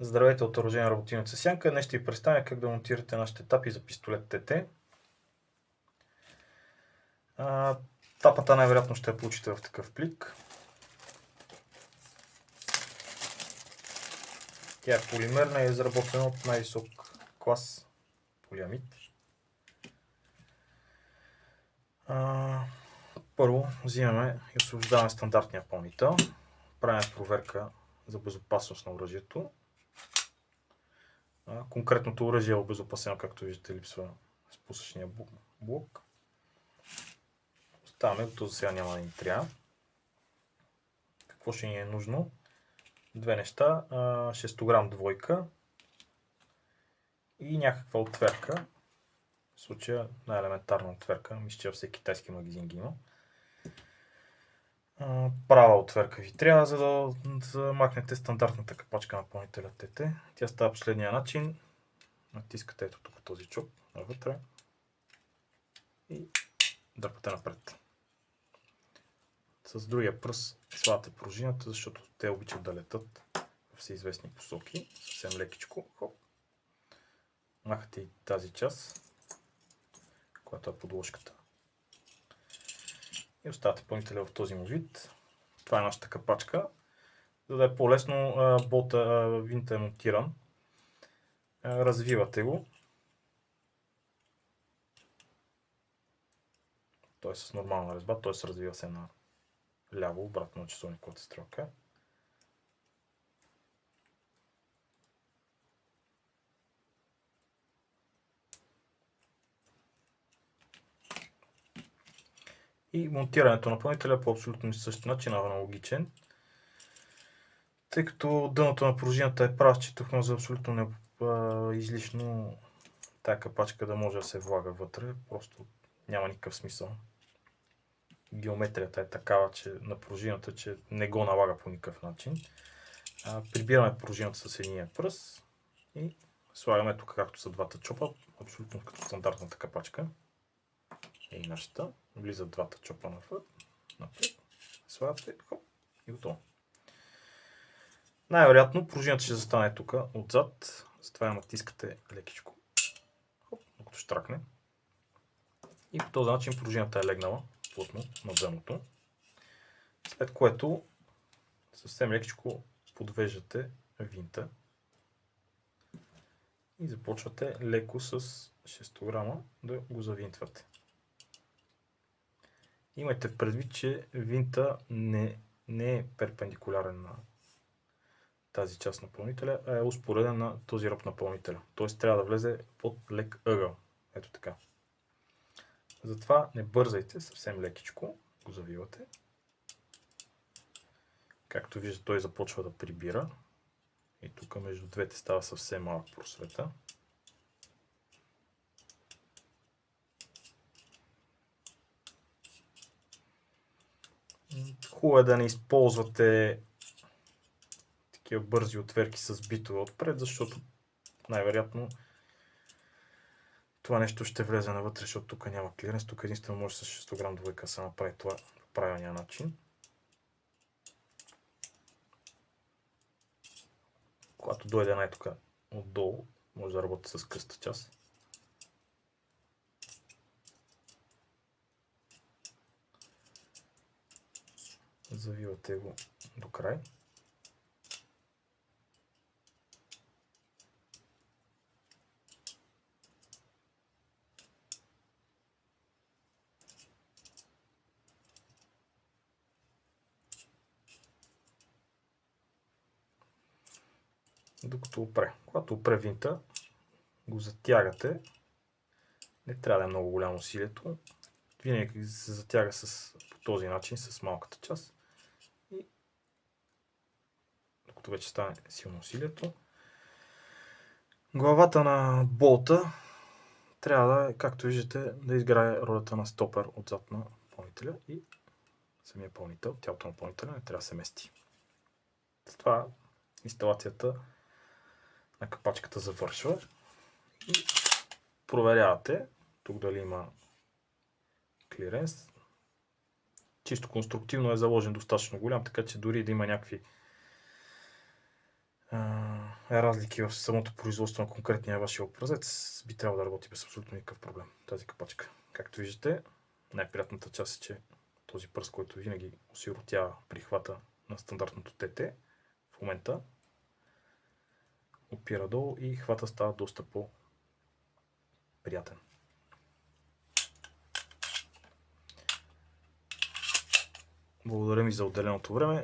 Здравейте от оръжейна работилница Сянка. Днес ще ви представя как да монтирате нашите тапи за пистолет ТТ. Тапата най-вероятно ще я получите в такъв плик. Тя е полимерна и е изработена от най-висок клас полиамид. Първо взимаме и освобождаваме стандартния напълнител. Правим проверка за безопасност на оръжието. Конкретното оръжие е обезопасено, както виждате, липсва спусъчния блок. Оставаме, до сега няма да ни трябва. Какво ще ни е нужно? Две неща, 6 грам двойка и някаква отверка. В случая най-елементарна отверка, мисля, че във всеки китайски магазин ги има. Права отверка ви трябва, за да махнете стандартната капачка на напълнителя ТТ. Тя става последния начин. Натискате ето тук този чоп навътре и дърпате напред. С другия пръст слагате пружината, защото те обичат да летат в всеизвестни посоки. Съвсем лекичко. Хоп. Махате и тази част, която е подложката. И оставате пълнителя в този му вид. Това е нашата капачка. За да е по-лесно, винта е монтиран. Развивате го. Той е с нормална резба, т.е. развива се на ляво, обратно на часовниковата стрелка. И монтирането на напълнителя по абсолютно същия начин, аналогичен. Тъй като дъното на пружината е прав, считахме за абсолютно излишно тая капачка да може да се влага вътре. Просто няма никакъв смисъл. Геометрията е такава, че на пружината, че не го налага по никакъв начин. Прибираме пружината с единия пръст и слагаме тук, както са двата чопа, абсолютно като стандартната капачка. И нашата. Влизат двата чопа напред. Слагате, хоп, и готово. Най-вероятно пружината ще застане тук отзад, затова я натискате лекичко, хоп, докато штракне. И по този начин пружината е легнала плътно на дъното. След което съвсем лекичко подвеждате винта и започвате леко с 6 грама да го завинтвате. Имайте в предвид, че винта не е перпендикулярен на тази част на напълнителя, а е успореден на този ръб на напълнителя. Т.е. трябва да влезе под лек ъгъл. Ето така. Затова не бързайте, съвсем лекичко го завивате. Както виждате, той започва да прибира. И тук между двете става съвсем малък просвета. Хубаво е да не използвате такива бързи отверки с битове отпред, защото най-вероятно това нещо ще влезе навътре, защото тук няма клиренс. Тук единствено може с 6 грам двойка да се направи това по правилния начин. Когато дойде най-тук отдолу, може да работи с къста част. Завивате го до край. Докато опре. Когато опре винта, го затягате. Не трябва да е много голямо усилието. Винаги се затяга по този начин, с малката част. И докато вече стане силно усилието. Главата на болта трябва да, както виждате, да изграе ролята на стопер отзад на напълнителя и самия напълнител, тялото на напълнителя не трябва да се мести. С това инсталацията на капачката завършва и проверявате тук дали има клиренс. Чисто конструктивно е заложен достатъчно голям, така че дори да има някакви разлики в самото производство на конкретния вашия образец, би трябвало да работи без абсолютно никакъв проблем тази капачка. Както виждате, най-приятната част е, че този пръст, който винаги осиротява прихвата на стандартното ТТ, в момента опира долу и хвата става доста по-приятен. Благодаря ви за отделеното време.